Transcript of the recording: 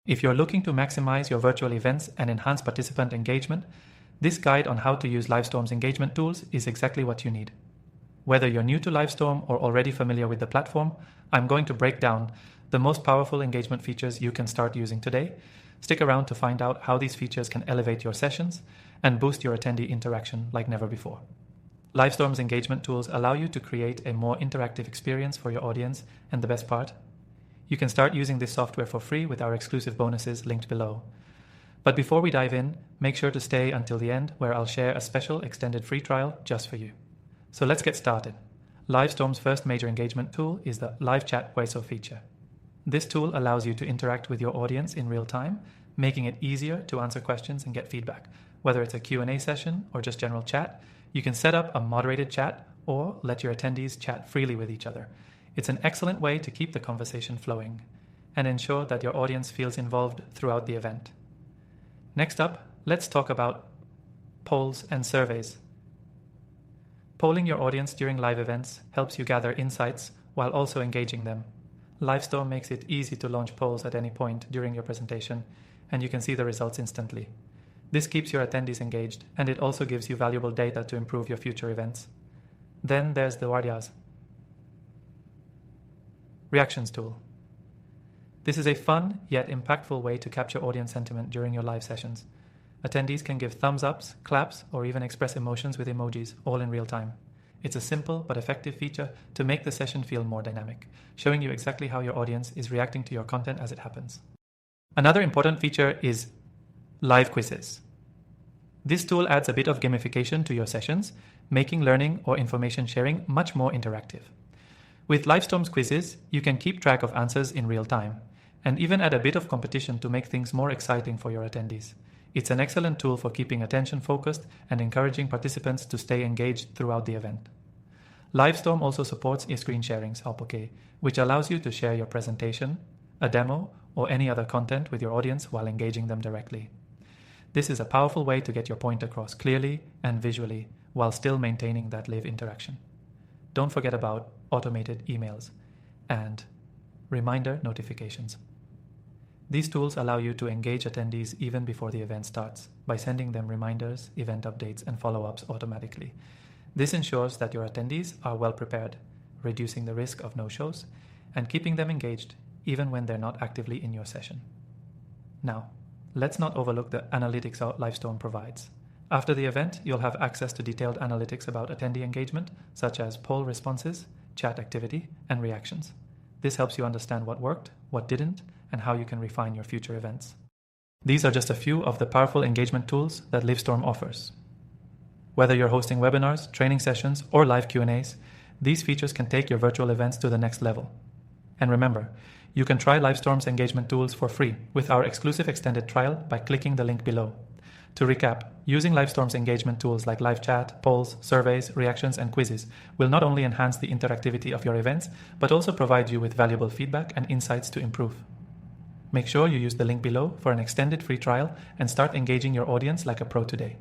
If you're looking to maximize your virtual events and enhance participant engagement, this guide on how to use Livestorm's engagement tools is exactly what you need. Whether you're new to Livestorm or already familiar with the platform, I'm going to break down the most powerful engagement features you can start using today. Stick around to find out how these features can elevate your sessions and boost your attendee interaction like never before. Livestorm's engagement tools allow you to create a more interactive experience for your audience, and the best part? You can start using this software for free with our exclusive bonuses linked below. But before we dive in, make sure to stay until the end where I'll share a special extended free trial just for you. So let's get started. Livestorm's first major engagement tool is the Live Chat Voiceover feature. This tool allows you to interact with your audience in real time, making it easier to answer questions and get feedback. Whether it's a Q&A session or just general chat, you can set up a moderated chat or let your attendees chat freely with each other. It's an excellent way to keep the conversation flowing and ensure that your audience feels involved throughout the event. Next up, let's talk about polls and surveys. Polling your audience during live events helps you gather insights while also engaging them. Livestorm makes it easy to launch polls at any point during your presentation, and you can see the results instantly. This keeps your attendees engaged, and it also gives you valuable data to improve your future events. Then there's the Warriors Reactions tool. This is a fun yet impactful way to capture audience sentiment during your live sessions. Attendees can give thumbs ups, claps, or even express emotions with emojis, all in real time. It's a simple but effective feature to make the session feel more dynamic, showing you exactly how your audience is reacting to your content as it happens. Another important feature is live quizzes. This tool adds a bit of gamification to your sessions, making learning or information sharing much more interactive. With Livestorm's quizzes, you can keep track of answers in real time, and even add a bit of competition to make things more exciting for your attendees. It's an excellent tool for keeping attention focused and encouraging participants to stay engaged throughout the event. Livestorm also supports screen sharing, which allows you to share your presentation, a demo, or any other content with your audience while engaging them directly. This is a powerful way to get your point across clearly and visually while still maintaining that live interaction. Don't forget about automated emails and reminder notifications. These tools allow you to engage attendees even before the event starts by sending them reminders, event updates, and follow-ups automatically. This ensures that your attendees are well prepared, reducing the risk of no-shows and keeping them engaged even when they're not actively in your session. Now, let's not overlook the analytics Livestorm provides. After the event, you'll have access to detailed analytics about attendee engagement, such as poll responses, chat activity, and reactions. This helps you understand what worked, what didn't, and how you can refine your future events. These are just a few of the powerful engagement tools that Livestorm offers. Whether you're hosting webinars, training sessions, or live Q&As, these features can take your virtual events to the next level. And remember, you can try Livestorm's engagement tools for free with our exclusive extended trial by clicking the link below. To recap, using Livestorm's engagement tools like live chat, polls, surveys, reactions, and quizzes will not only enhance the interactivity of your events, but also provide you with valuable feedback and insights to improve. Make sure you use the link below for an extended free trial and start engaging your audience like a pro today.